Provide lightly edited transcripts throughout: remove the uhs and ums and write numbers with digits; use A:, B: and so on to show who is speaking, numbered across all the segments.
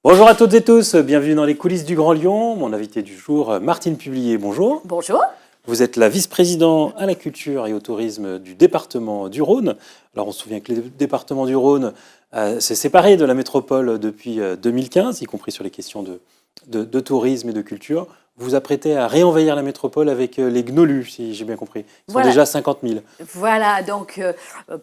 A: Bonjour à toutes et tous, bienvenue dans les coulisses du Grand Lyon. Mon invité du jour, Martine Publier, bonjour.
B: Bonjour.
A: Vous êtes la vice-présidente à la culture et au tourisme du département du Rhône. Alors on se souvient que le département du Rhône s'est séparé de la métropole depuis 2015, y compris sur les questions de tourisme et de culture. Vous vous apprêtez à réenvahir la métropole avec les Gnolus, si j'ai bien compris. Ils sont déjà 50 000.
B: Voilà, donc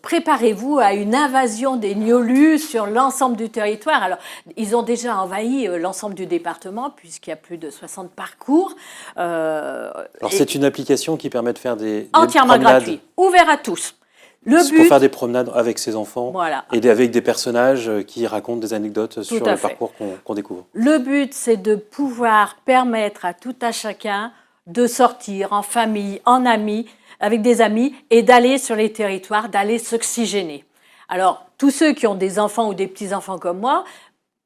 B: préparez-vous à une invasion des Gnolus sur l'ensemble du territoire. Alors, ils ont déjà envahi l'ensemble du département, puisqu'il y a plus de 60 parcours.
A: Alors c'est une application qui permet de faire des
B: entièrement
A: promenades.
B: gratuit, ouvert à tous.
A: Pour faire des promenades avec ses enfants,
B: voilà,
A: et avec des personnages qui racontent des anecdotes sur le parcours qu'on découvre.
B: Le but, c'est de pouvoir permettre à tout à chacun de sortir en famille, en amis, avec des amis, et d'aller sur les territoires, d'aller s'oxygéner. Alors, tous ceux qui ont des enfants ou des petits-enfants comme moi,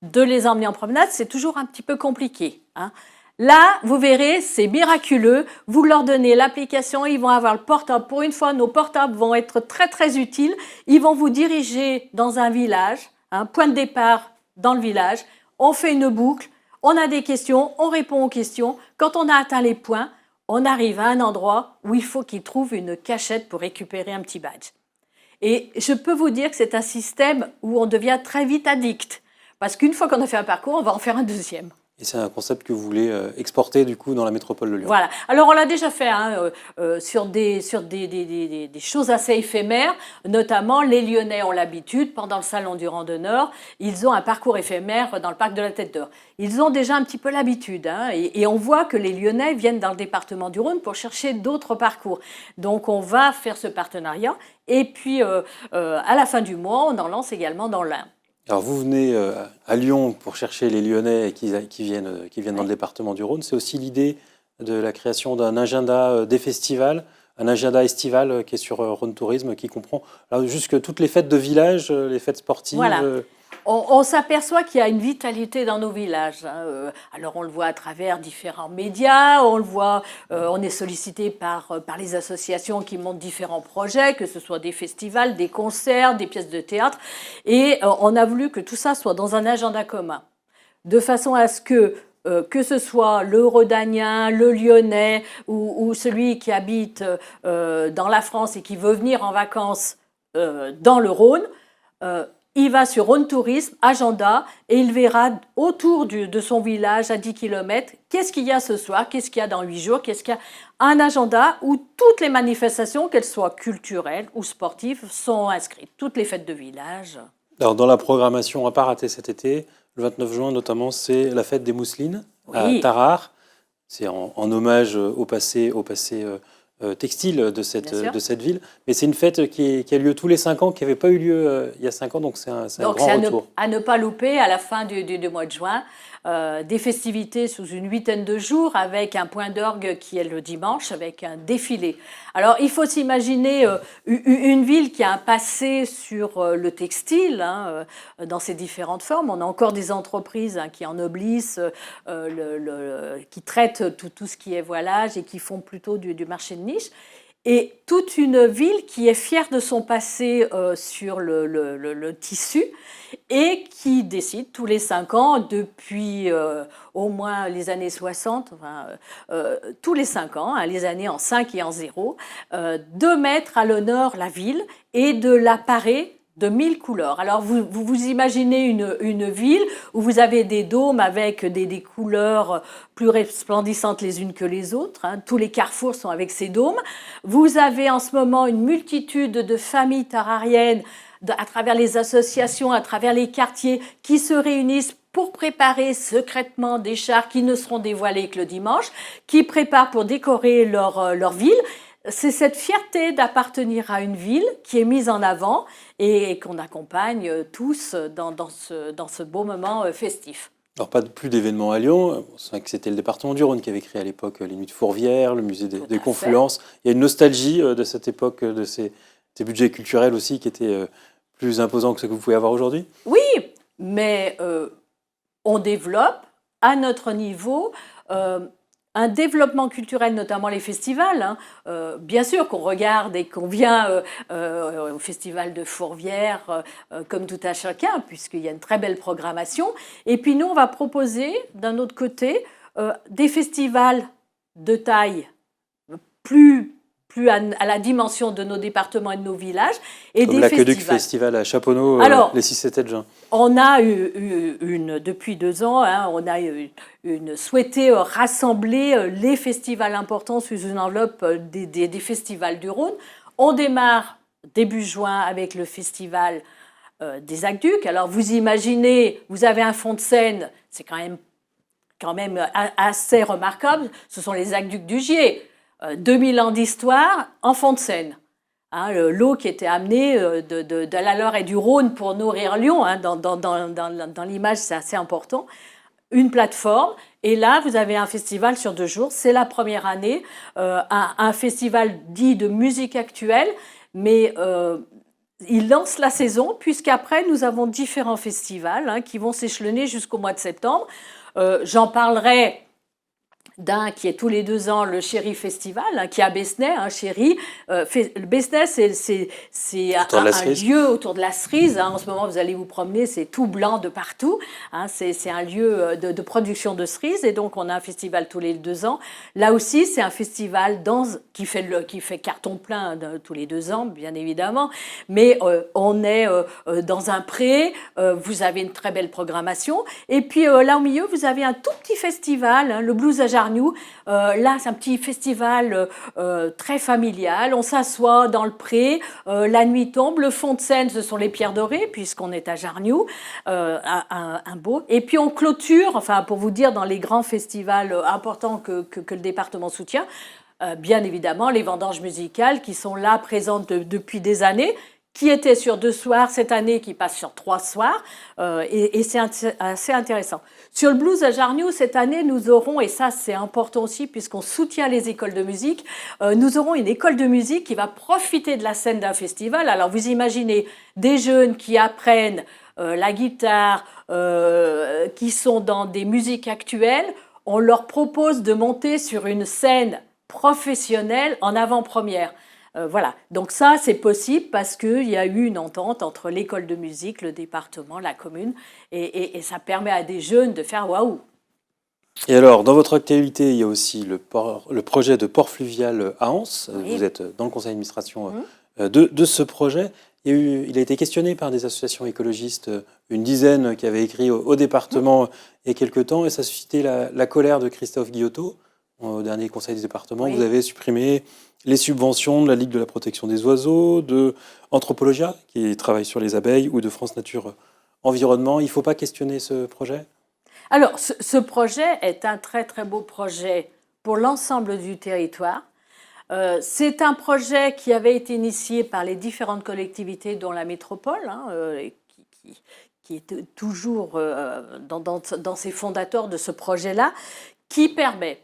B: de les emmener en promenade, c'est toujours un petit peu compliqué, hein. Là, vous verrez, c'est miraculeux. Vous leur donnez l'application, ils vont avoir le portable. Pour une fois, nos portables vont être très, très utiles. Ils vont vous diriger dans un village, un point de départ dans le village. On fait une boucle, on a des questions, on répond aux questions. Quand on a atteint les points, on arrive à un endroit où il faut qu'ils trouvent une cachette pour récupérer un petit badge. Et je peux vous dire que c'est un système où on devient très vite addict. Parce qu'une fois qu'on a fait un parcours, on va en faire un deuxième.
A: Et c'est un concept que vous voulez exporter du coup dans la métropole de Lyon.
B: Voilà. Alors on l'a déjà fait sur des choses assez éphémères, notamment les Lyonnais ont l'habitude, pendant le salon du randonneur, ils ont un parcours éphémère dans le parc de la Tête d'Or. Ils ont déjà un petit peu l'habitude, hein, et on voit que les Lyonnais viennent dans le département du Rhône pour chercher d'autres parcours. Donc on va faire ce partenariat et puis à la fin du mois, on en lance également dans l'Ain.
A: Alors vous venez à Lyon pour chercher les Lyonnais qui viennent dans le département du Rhône. C'est aussi l'idée de la création d'un agenda des festivals, un agenda estival qui est sur Rhône Tourisme, qui comprend jusque toutes les fêtes de village, les fêtes sportives.
B: Voilà. On s'aperçoit qu'il y a une vitalité dans nos villages, hein. Alors on le voit à travers différents médias, on le voit, on est sollicité par les associations qui montent différents projets, que ce soit des festivals, des concerts, des pièces de théâtre, et on a voulu que tout ça soit dans un agenda commun, de façon à ce que ce soit le Rhodanien, le Lyonnais ou celui qui habite dans la France et qui veut venir en vacances dans le Rhône, il va sur Rhône Tourisme, agenda, et il verra autour de son village à 10 km, qu'est-ce qu'il y a ce soir, qu'est-ce qu'il y a dans 8 jours, qu'est-ce qu'il y a. Un agenda où toutes les manifestations, qu'elles soient culturelles ou sportives, sont inscrites. Toutes les fêtes de village.
A: Alors dans la programmation à pas rater cet été, le 29 juin notamment, c'est la fête des mousselines à Tarare. C'est en hommage au passé textile de cette ville. Mais c'est une fête qui a lieu tous les 5 ans, qui n'avait pas eu lieu il y a 5 ans, donc c'est un grand retour.
B: À ne pas louper à la fin du mois de juin, des festivités sous une 8aine de jours avec un point d'orgue qui est le dimanche, avec un défilé. Alors il faut s'imaginer une ville qui a un passé sur le textile, hein, dans ses différentes formes. On a encore des entreprises qui ennoblissent, qui traitent tout ce qui est voilage et qui font plutôt du marché de niche. Et toute une ville qui est fière de son passé sur le tissu et qui décide tous les 5 ans, depuis au moins les années 60, tous les 5 ans, hein, les années en 5 et en 0, de mettre à l'honneur la ville et de la parer de 1000 couleurs. Alors vous imaginez une ville où vous avez des dômes avec des couleurs plus resplendissantes les unes que les autres, hein. Tous les carrefours sont avec ces dômes. Vous avez en ce moment une multitude de familles tarariennes à travers les associations, à travers les quartiers qui se réunissent pour préparer secrètement des chars qui ne seront dévoilés que le dimanche, qui préparent pour décorer leur ville. C'est cette fierté d'appartenir à une ville qui est mise en avant et qu'on accompagne tous dans ce beau moment festif.
A: Alors pas plus d'événements à Lyon, c'est vrai que c'était le département du Rhône qui avait créé à l'époque les Nuits de Fourvière, le musée des Confluences. Il y a une nostalgie de cette époque, de ces budgets culturels aussi qui étaient plus imposants que ce que vous pouvez avoir aujourd'hui.
B: Oui, mais on développe à notre niveau un développement culturel, notamment les festivals. Hein. Bien sûr qu'on regarde et qu'on vient au festival de Fourvière comme tout un chacun, puisqu'il y a une très belle programmation. Et puis nous, on va proposer, d'un autre côté, des festivals de taille plus à la dimension de nos départements et de nos villages. Et
A: comme
B: des
A: l'Aqueduc
B: festivals.
A: Festival à Chaponneau, les 6 et 7 juin.
B: On a depuis 2 ans, hein, on a souhaité rassembler les festivals importants sous une enveloppe des festivals du Rhône. On démarre début juin avec le festival des Aqueducs. Alors vous imaginez, vous avez un fond de scène, c'est quand même assez remarquable. Ce sont les Aqueducs du Gier. 2000 ans d'histoire en fond de scène. Hein, l'eau qui était amenée de la Loire et du Rhône pour nourrir Lyon, hein, dans l'image, c'est assez important. Une plateforme, et là, vous avez un festival sur 2 jours. C'est la première année, un festival dit de musique actuelle, mais il lance la saison, puisqu'après, nous avons différents festivals hein, qui vont s'échelonner jusqu'au mois de septembre. J'en parlerai d'un qui est tous les 2 ans le Chéri Festival, hein, qui est à Besnay, hein, Chéri. Besnay, c'est un lieu autour de la cerise. Hein. En ce moment, vous allez vous promener, c'est tout blanc de partout. Hein. C'est un lieu de production de cerises, et donc on a un festival tous les 2 ans. Là aussi, c'est un festival qui fait carton plein tous les 2 ans, bien évidemment. Mais on est dans un pré, vous avez une très belle programmation. Et puis là au milieu, vous avez un tout petit festival, hein, le Blues à Jarniou. Là, c'est un petit festival très familial. On s'assoit dans le pré, la nuit tombe, le fond de scène, ce sont les pierres dorées, puisqu'on est à Jarniou, un beau. Et puis on clôture, enfin pour vous dire, dans les grands festivals importants que le département soutient, bien évidemment, les vendanges musicales qui sont là, présentes depuis des années, qui étaient sur 2 soirs, cette année qui passe sur 3 soirs, et c'est assez intéressant. Sur le blues à Jarniou, cette année, nous aurons, et ça c'est important aussi puisqu'on soutient les écoles de musique, nous aurons une école de musique qui va profiter de la scène d'un festival. Alors vous imaginez des jeunes qui apprennent la guitare, qui sont dans des musiques actuelles, on leur propose de monter sur une scène professionnelle en avant-première. Voilà, donc ça c'est possible parce qu'il y a eu une entente entre l'école de musique, le département, la commune, et ça permet à des jeunes de faire waouh.
A: Et alors, dans votre actualité, il y a aussi le projet de port fluvial à Anse.
B: Oui.
A: Vous êtes dans le conseil d'administration de ce projet. Il a été questionné par des associations écologistes, une dizaine qui avaient écrit au département il y a quelque temps, et ça a suscité la colère de Christophe Guillotot. Au dernier conseil du département, vous avez supprimé les subventions de la Ligue de la protection des oiseaux, de Anthropologia, qui travaille sur les abeilles, ou de France Nature Environnement. Il ne faut pas questionner ce projet ?
B: Alors, ce projet est un très très beau projet pour l'ensemble du territoire. C'est un projet qui avait été initié par les différentes collectivités, dont la métropole, hein, qui est toujours dans ses fondateurs de ce projet-là, qui permet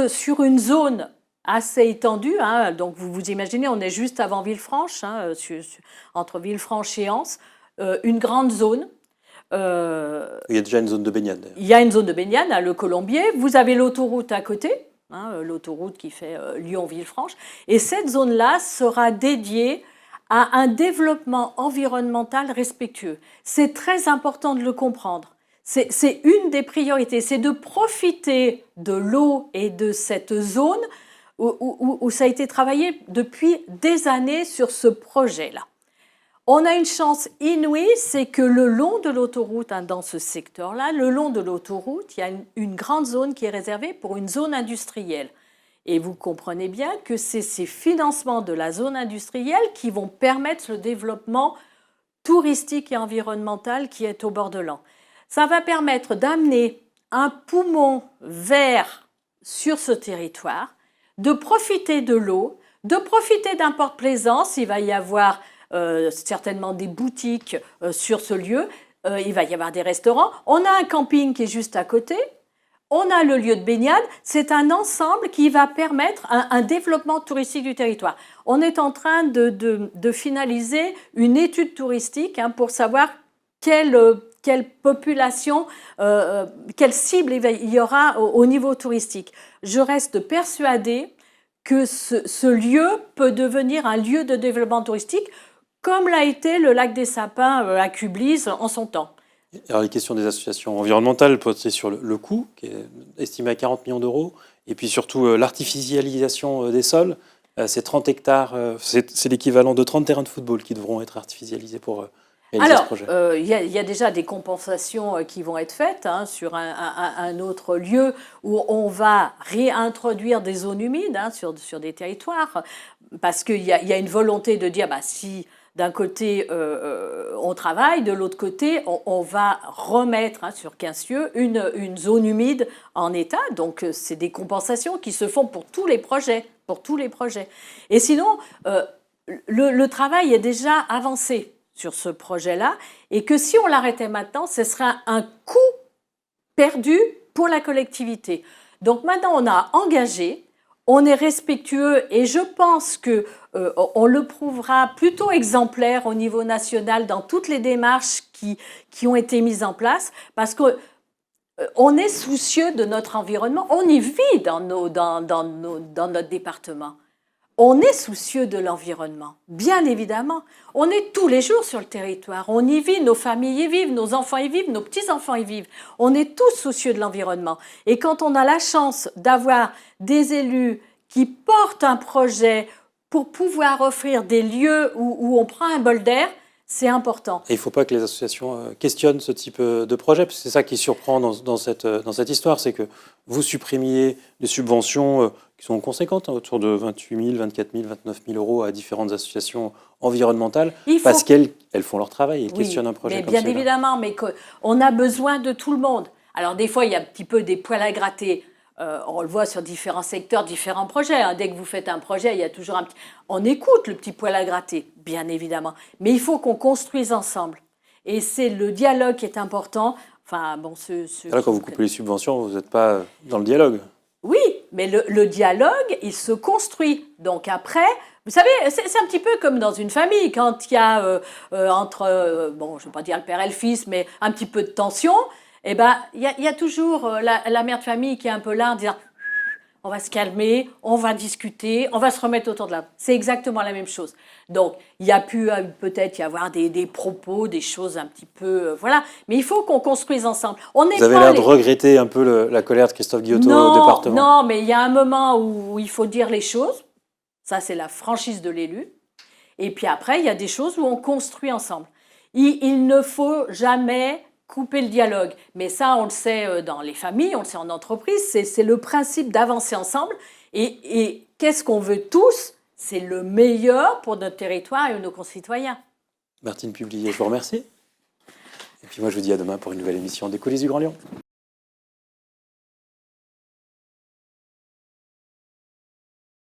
B: sur une zone assez étendue, hein, donc vous imaginez, on est juste avant Villefranche, hein, entre Villefranche et Anse, une grande zone.
A: Il y a déjà une zone de baignade.
B: Il y a une zone de baignade, hein, le Colombier. Vous avez l'autoroute à côté, hein, l'autoroute qui fait Lyon-Villefranche. Et cette zone-là sera dédiée à un développement environnemental respectueux. C'est très important de le comprendre. C'est une des priorités, c'est de profiter de l'eau et de cette zone où ça a été travaillé depuis des années sur ce projet-là. On a une chance inouïe, c'est que le long de l'autoroute, hein, dans ce secteur-là, le long de l'autoroute, il y a une grande zone qui est réservée pour une zone industrielle. Et vous comprenez bien que c'est ces financements de la zone industrielle qui vont permettre le développement touristique et environnemental qui est au bord de l'Ain. Ça va permettre d'amener un poumon vert sur ce territoire, de profiter de l'eau, de profiter d'un porte-plaisance. Il va y avoir certainement des boutiques sur ce lieu, il va y avoir des restaurants. On a un camping qui est juste à côté, on a le lieu de baignade. C'est un ensemble qui va permettre un développement touristique du territoire. On est en train de finaliser une étude touristique, hein, pour savoir quelle population, quelle cible il y aura au niveau touristique. Je reste persuadée que ce lieu peut devenir un lieu de développement touristique, comme l'a été le lac des Sapins à Kublis en son temps.
A: Alors, les questions des associations environnementales portent sur le coût, qui est estimé à 40 millions d'euros, et puis surtout l'artificialisation des sols. C'est 30 hectares, c'est l'équivalent de 30 terrains de football qui devront être artificialisés pour réaliser ce projet.
B: Il y a déjà des compensations qui vont être faites sur un autre lieu où on va réintroduire des zones humides sur des territoires, parce qu'il y a une volonté de dire, si d'un côté on travaille, de l'autre côté on va remettre sur Quincieux une zone humide en état. Donc c'est des compensations qui se font pour tous les projets. Et sinon, le travail est déjà avancé sur ce projet-là, et que si on l'arrêtait maintenant, ce serait un coût perdu pour la collectivité. Donc maintenant, on a engagé, on est respectueux, et je pense qu'on le prouvera plutôt exemplaire au niveau national dans toutes les démarches qui ont été mises en place, parce qu'on est soucieux de notre environnement, on y vit dans notre département. On est soucieux de l'environnement, bien évidemment. On est tous les jours sur le territoire. On y vit, nos familles y vivent, nos enfants y vivent, nos petits-enfants y vivent. On est tous soucieux de l'environnement. Et quand on a la chance d'avoir des élus qui portent un projet pour pouvoir offrir des lieux où on prend un bol d'air, c'est important.
A: Et il ne faut pas que les associations questionnent ce type de projet, parce que c'est ça qui surprend dans cette histoire, c'est que vous supprimiez des subventions qui sont conséquentes, autour de 28 000, 24 000, 29 000 euros à différentes associations environnementales, parce qu'elles font leur travail, elles questionnent un projet
B: mais
A: comme
B: bien
A: celui-là.
B: évidemment, mais on a besoin de tout le monde. Alors des fois, il y a un petit peu des poils à gratter. On le voit sur différents secteurs, différents projets. Dès que vous faites un projet, il y a toujours un petit... On écoute le petit poil à gratter, bien évidemment. Mais il faut qu'on construise ensemble. Et c'est le dialogue qui est important. Enfin, bon,
A: Alors, quand vous coupez les subventions, vous n'êtes pas dans le dialogue.
B: Oui, mais le dialogue, il se construit. Donc après, vous savez, c'est un petit peu comme dans une famille. Quand il y a entre, bon, je ne vais pas dire le père et le fils, mais un petit peu de tension, eh ben, il y a toujours la mère de famille qui est un peu là en disant on va se calmer, on va discuter, on va se remettre autour de la... C'est exactement la même chose. Donc, il y a pu peut-être y avoir des propos, des choses un petit peu... voilà. Mais il faut qu'on construise ensemble.
A: Vous avez l'air de regretter un peu la colère de Christophe Guillotot au département.
B: Non, mais il y a un moment où il faut dire les choses. Ça, c'est la franchise de l'élu. Et puis après, il y a des choses où on construit ensemble. Il ne faut jamais couper le dialogue. Mais ça, on le sait dans les familles, on le sait en entreprise, c'est le principe d'avancer ensemble. Et qu'est-ce qu'on veut tous? C'est le meilleur pour notre territoire et nos concitoyens.
A: Martine Publier, je vous remercie. Et puis moi, je vous dis à demain pour une nouvelle émission des coulisses du Grand Lyon.